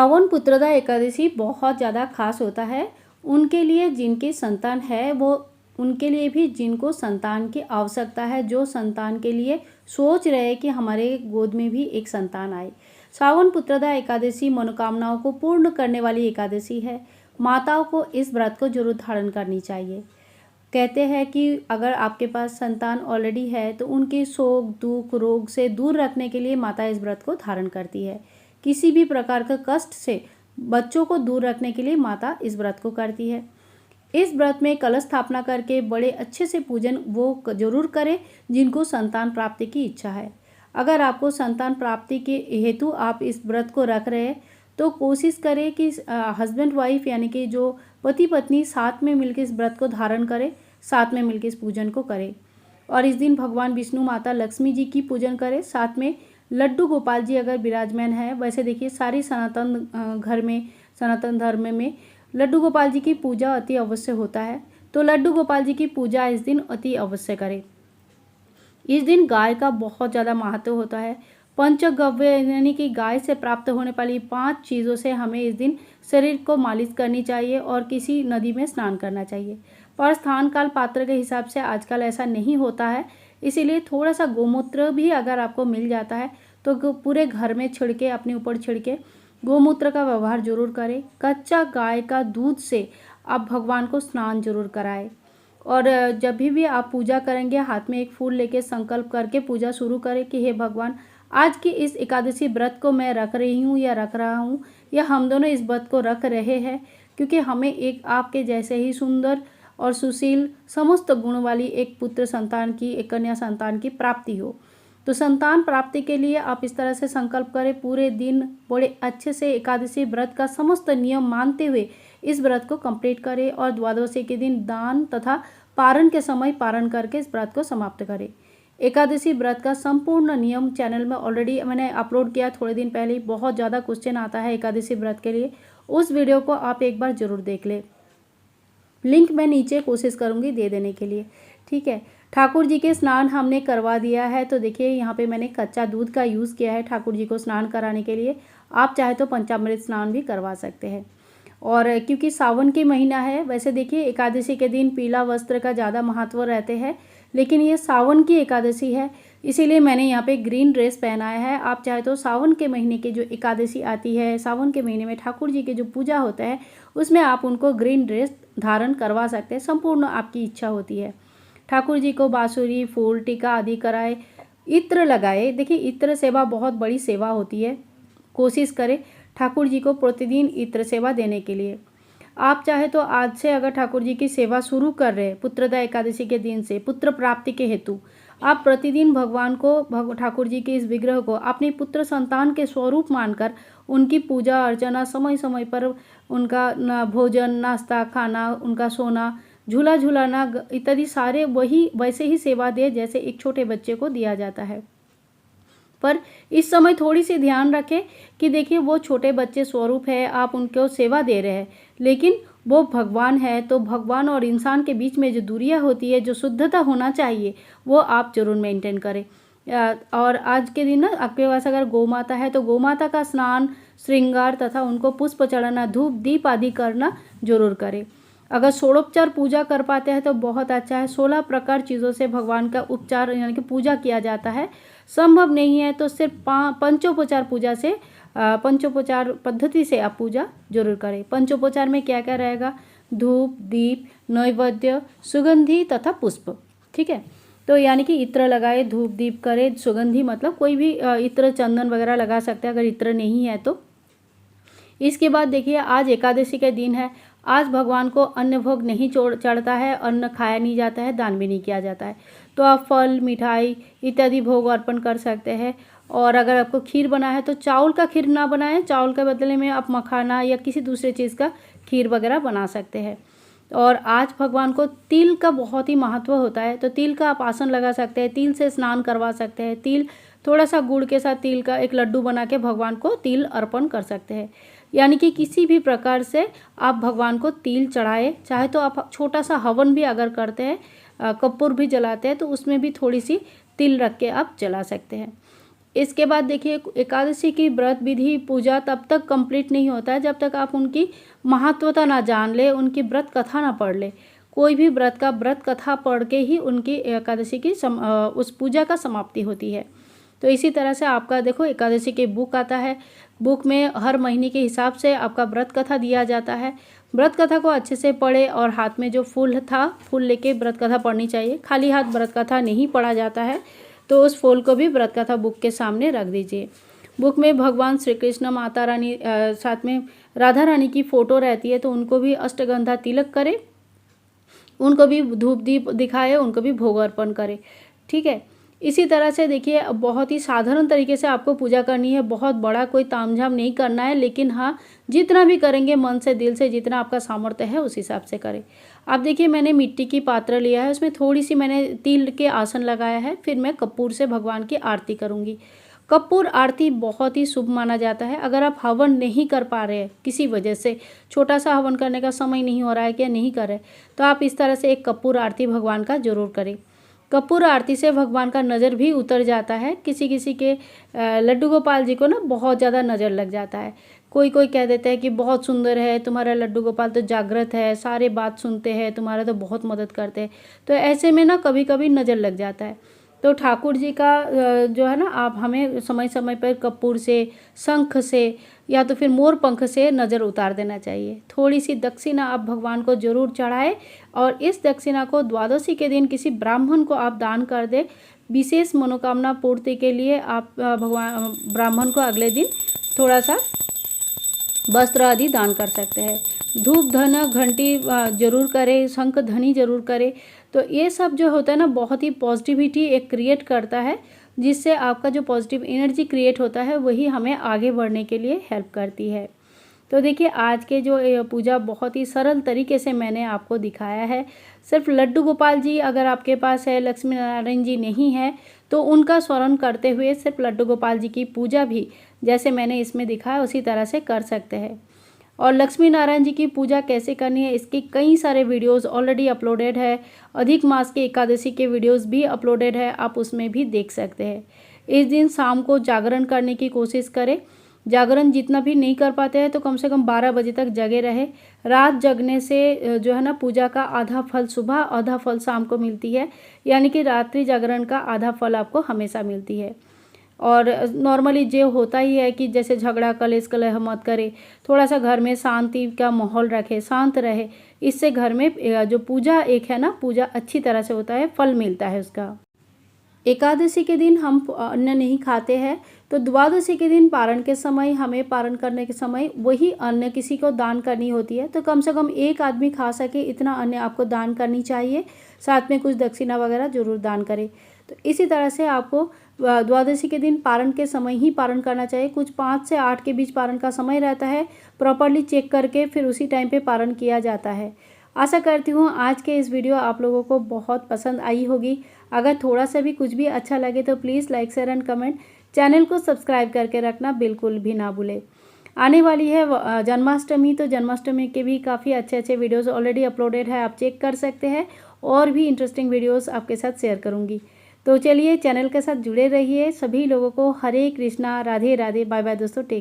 सावन पुत्रदा एकादशी बहुत ज़्यादा खास होता है उनके लिए जिनकी संतान है, वो उनके लिए भी जिनको संतान की आवश्यकता है, जो संतान के लिए सोच रहे हैं कि हमारे गोद में भी एक संतान आए। सावन पुत्रदा एकादशी मनोकामनाओं को पूर्ण करने वाली एकादशी है। माताओं को इस व्रत को जरूर धारण करनी चाहिए। कहते हैं कि अगर आपके पास संतान ऑलरेडी है तो उनके शोक दुख रोग से दूर रखने के लिए माता इस व्रत को धारण करती है। किसी भी प्रकार का कष्ट से बच्चों को दूर रखने के लिए माता इस व्रत को करती है। इस व्रत में कलश स्थापना करके बड़े अच्छे से पूजन वो जरूर करें जिनको संतान प्राप्ति की इच्छा है। अगर आपको संतान प्राप्ति के हेतु आप इस व्रत को रख रहे हैं तो कोशिश करें कि हस्बैंड वाइफ यानी कि जो पति पत्नी साथ में मिलकर इस व्रत को धारण करें, साथ में मिलकर इस पूजन को करें। और इस दिन भगवान विष्णु माता लक्ष्मी जी की पूजन करें, साथ में लड्डू गोपाल जी अगर विराजमान है। वैसे देखिए सारी सनातन घर में, सनातन धर्म में लड्डू गोपाल जी की पूजा अति अवश्य होता है, तो लड्डू गोपाल जी की पूजा इस दिन अति अवश्य करें। इस दिन गाय का बहुत ज़्यादा महत्व होता है। पंचगव्य यानी कि गाय से प्राप्त होने वाली 5 चीज़ों से हमें इस दिन शरीर को मालिश करनी चाहिए और किसी नदी में स्नान करना चाहिए। पर स्थान काल पात्र के हिसाब से आजकल ऐसा नहीं होता है, इसीलिए थोड़ा सा गोमूत्र भी अगर आपको मिल जाता है तो पूरे घर में छिड़के, अपने ऊपर छिड़के गोमूत्र का व्यवहार जरूर करें। कच्चा गाय का दूध से आप भगवान को स्नान जरूर कराएं। और जब भी आप पूजा करेंगे हाथ में एक फूल लेके संकल्प करके पूजा शुरू करें कि हे भगवान, आज की इस एकादशी व्रत को मैं रख रही हूँ या रख रहा हूँ, या हम दोनों इस व्रत को रख रहे हैं क्योंकि हमें एक आपके जैसे ही सुंदर और सुशील समस्त गुण वाली एक पुत्र संतान की, एक कन्या संतान की प्राप्ति हो। तो संतान प्राप्ति के लिए आप इस तरह से संकल्प करें, पूरे दिन बड़े अच्छे से एकादशी व्रत का समस्त नियम मानते हुए इस व्रत को कंप्लीट करें और द्वादशी के दिन दान तथा पारण के समय पारण करके इस व्रत को समाप्त करें। एकादशी व्रत का संपूर्ण नियम चैनल में ऑलरेडी मैंने अपलोड किया थोड़े दिन पहले ही। बहुत ज़्यादा क्वेश्चन आता है एकादशी व्रत के लिए, उस वीडियो को आप एक बार जरूर देख लें। लिंक मैं नीचे कोशिश करूँगी दे देने के लिए, ठीक है। ठाकुर जी के स्नान हमने करवा दिया है, तो देखिए यहाँ पे मैंने कच्चा दूध का यूज़ किया है ठाकुर जी को स्नान कराने के लिए। आप चाहे तो पंचामृत स्नान भी करवा सकते हैं। और क्योंकि सावन के महीना है, वैसे देखिए एकादशी के दिन पीला वस्त्र का ज़्यादा महत्व रहते हैं, लेकिन ये सावन की एकादशी है इसीलिए मैंने यहाँ पे ग्रीन ड्रेस पहनाया है। आप चाहे तो सावन के महीने की जो एकादशी आती है, सावन के महीने में ठाकुर जी की जो पूजा होता है उसमें आप उनको ग्रीन ड्रेस धारण करवा सकते हैं, संपूर्ण आपकी इच्छा होती है। ठाकुर जी को बांसुरी, फूल, टीका आदि कराए, इत्र लगाए। देखिए इत्र सेवा बहुत बड़ी सेवा होती है, कोशिश करें ठाकुर जी को प्रतिदिन इत्र सेवा देने के लिए। आप चाहे तो आज से अगर ठाकुर जी की सेवा शुरू कर रहे हैं पुत्रदा एकादशी के दिन से, पुत्र प्राप्ति के हेतु आप प्रतिदिन भगवान को, ठाकुर जी के इस विग्रह को अपनी पुत्र संतान के स्वरूप मानकर उनकी पूजा अर्चना, समय समय पर उनका भोजन, नाश्ता, खाना, उनका सोना, झूला झूलाना इत्यादि सारे वही वैसे ही सेवा दे जैसे एक छोटे बच्चे को दिया जाता है। पर इस समय थोड़ी सी ध्यान रखें कि देखिए वो छोटे बच्चे स्वरूप है, आप उनको सेवा दे रहे हैं, लेकिन वो भगवान है, तो भगवान और इंसान के बीच में जो दूरियां होती है, जो शुद्धता होना चाहिए, वो आप जरूर मेंटेन करें। और आज के दिन ना आपके पास अगर गौ माता है तो गौ माता का स्नान, श्रृंगार तथा उनको पुष्प चढ़ाना, धूप दीप आदि करना जरूर करें। अगर षोडोपचार पूजा कर पाते हैं तो बहुत अच्छा है। 16 प्रकार चीज़ों से भगवान का उपचार यानी कि पूजा किया जाता है। संभव नहीं है तो सिर्फ पंचोपचार पूजा से, पंचोपचार पद्धति से आप पूजा जरूर करें। पंचोपचार में क्या क्या रहेगा? धूप, दीप, नैवेद्य, सुगंधी तथा पुष्प, ठीक है। तो यानी कि इत्र लगाए, धूप दीप करे, सुगंधी मतलब कोई भी इत्र, चंदन वगैरह लगा सकते हैं अगर इत्र नहीं है तो। इसके बाद देखिए आज एकादशी के दिन है, आज भगवान को अन्न भोग नहीं चढ़ता है, अन्न खाया नहीं जाता है, दान भी नहीं किया जाता है। तो आप फल, मिठाई इत्यादि भोग अर्पण कर सकते हैं। और अगर आपको खीर बना है तो चावल का खीर ना बनाएं, चावल के बदले में आप मखाना या किसी दूसरे चीज़ का खीर वगैरह बना सकते हैं। और आज भगवान को तिल का बहुत ही महत्व होता है, तो तिल का आप आसन लगा सकते हैं, तिल से स्नान करवा सकते हैं। तिल थोड़ा सा गुड़ के साथ तिल का एक लड्डू बना के भगवान को तिल अर्पण कर सकते हैं। यानी कि किसी भी प्रकार से आप भगवान को तिल चढ़ाए, चाहे तो आप छोटा सा हवन भी अगर करते हैं, कपूर भी जलाते हैं, तो उसमें भी थोड़ी सी तिल रख के आप जला सकते हैं। इसके बाद देखिए एकादशी की व्रत विधि पूजा तब तक कंप्लीट नहीं होता है जब तक आप उनकी महत्वता ना जान ले, उनकी व्रत कथा ना पढ़ ले। कोई भी व्रत का व्रत कथा पढ़ के ही उनकी एकादशी की उस पूजा का समाप्ति होती है। तो इसी तरह से आपका देखो एकादशी के बुक आता है, बुक में हर महीने के हिसाब से आपका व्रत कथा दिया जाता है। व्रत कथा को अच्छे से पढ़े और हाथ में जो फूल था, फूल लेके व्रत कथा पढ़नी चाहिए। खाली हाथ व्रत कथा नहीं पढ़ा जाता है, तो उस फूल को भी व्रत कथा बुक के सामने रख दीजिए। बुक में भगवान श्री कृष्ण, माता रानी, साथ में राधा रानी की फ़ोटो रहती है, तो उनको भी अष्टगंधा तिलक करें, उनको भी धूप दीप दिखाए, उनको भी भोग अर्पण करें। ठीक है। इसी तरह से देखिए बहुत ही साधारण तरीके से आपको पूजा करनी है, बहुत बड़ा कोई तामझाम नहीं करना है, लेकिन हाँ जितना भी करेंगे मन से, दिल से, जितना आपका सामर्थ्य है उस हिसाब से करें। अब देखिए मैंने मिट्टी की पात्र लिया है, उसमें थोड़ी सी मैंने तिल के आसन लगाया है, फिर मैं कपूर से भगवान की आरती करूँगी। कपूर आरती बहुत ही शुभ माना जाता है। अगर आप हवन नहीं कर पा रहे हैं किसी वजह से, छोटा सा हवन करने का समय नहीं हो रहा है, क्या नहीं कर रहे, तो आप इस तरह से एक कपूर आरती भगवान का जरूर करें। कपूर आरती से भगवान का नज़र भी उतर जाता है। किसी किसी के लड्डू गोपाल जी को ना बहुत ज़्यादा नज़र लग जाता है। कोई कोई कह देता है कि बहुत सुंदर है तुम्हारा लड्डू गोपाल, तो जागृत है, सारे बात सुनते हैं, तुम्हारा तो बहुत मदद करते हैं। तो ऐसे में ना कभी कभी नज़र लग जाता है। तो ठाकुर जी का जो है ना, आप हमें समय समय पर कपूर से, शंख से या तो फिर मोर पंख से नज़र उतार देना चाहिए। थोड़ी सी दक्षिणा आप भगवान को जरूर चढ़ाएं और इस दक्षिणा को द्वादशी के दिन किसी ब्राह्मण को आप दान कर दें। विशेष मनोकामना पूर्ति के लिए आप भगवान ब्राह्मण को अगले दिन थोड़ा सा वस्त्र आदि दान कर सकते हैं। धूप धन घंटी जरूर करें, शंख ध्वनि जरूर करें। तो ये सब जो होता है ना, बहुत ही पॉजिटिविटी एक क्रिएट करता है, जिससे आपका जो पॉजिटिव एनर्जी क्रिएट होता है वही हमें आगे बढ़ने के लिए हेल्प करती है। तो देखिए आज के जो पूजा बहुत ही सरल तरीके से मैंने आपको दिखाया है। सिर्फ लड्डू गोपाल जी अगर आपके पास है, लक्ष्मी नारायण जी नहीं है, तो उनका स्मरण करते हुए सिर्फ लड्डू गोपाल जी की पूजा भी जैसे मैंने इसमें दिखाया उसी तरह से कर सकते हैं। और लक्ष्मी नारायण जी की पूजा कैसे करनी है इसके कई सारे वीडियोस ऑलरेडी अपलोडेड है। अधिक मास के एकादशी के वीडियोस भी अपलोडेड है, आप उसमें भी देख सकते हैं। इस दिन शाम को जागरण करने की कोशिश करें। जागरण जितना भी नहीं कर पाते हैं तो कम से कम 12 बजे तक जगे रहे। रात जगने से जो है ना, पूजा का आधा फल सुबह, आधा फल शाम को मिलती है, यानी कि रात्रि जागरण का आधा फल आपको हमेशा मिलती है। और नॉर्मली जो होता ही है कि जैसे झगड़ा कलेश कलह मत करे, थोड़ा सा घर में शांति का माहौल रखे, शांत रहे। इससे घर में जो पूजा एक है ना, पूजा अच्छी तरह से होता है, फल मिलता है उसका। एकादशी के दिन हम अन्न नहीं खाते हैं, तो द्वादशी के दिन पारण के समय हमें पारण करने के समय वही अन्न किसी को दान करनी होती है। तो कम से कम एक आदमी खा सके इतना अन्न आपको दान करनी चाहिए। साथ में कुछ दक्षिणा वगैरह जरूर दान करें। तो इसी तरह से आपको द्वादशी के दिन पारण के समय ही पारण करना चाहिए। कुछ 5 से 8 के बीच पारण का समय रहता है, प्रॉपरली चेक करके फिर उसी टाइम पे पारण किया जाता है। आशा करती हूँ आज के इस वीडियो आप लोगों को बहुत पसंद आई होगी। अगर थोड़ा सा भी कुछ भी अच्छा लगे तो please like share and comment, channel को सब्सक्राइब करके रखना बिल्कुल भी ना भूलें। आने वाली है जन्माष्टमी, तो जन्माष्टमी के भी काफ़ी अच्छे अच्छे वीडियोस ऑलरेडी अपलोडेड है, आप चेक कर सकते हैं। और भी इंटरेस्टिंग वीडियोस आपके साथ शेयर करूँगी। तो चलिए चैनल के साथ जुड़े रहिए। सभी लोगों को हरे कृष्णा, राधे राधे, बाय बाय दोस्तों, टेक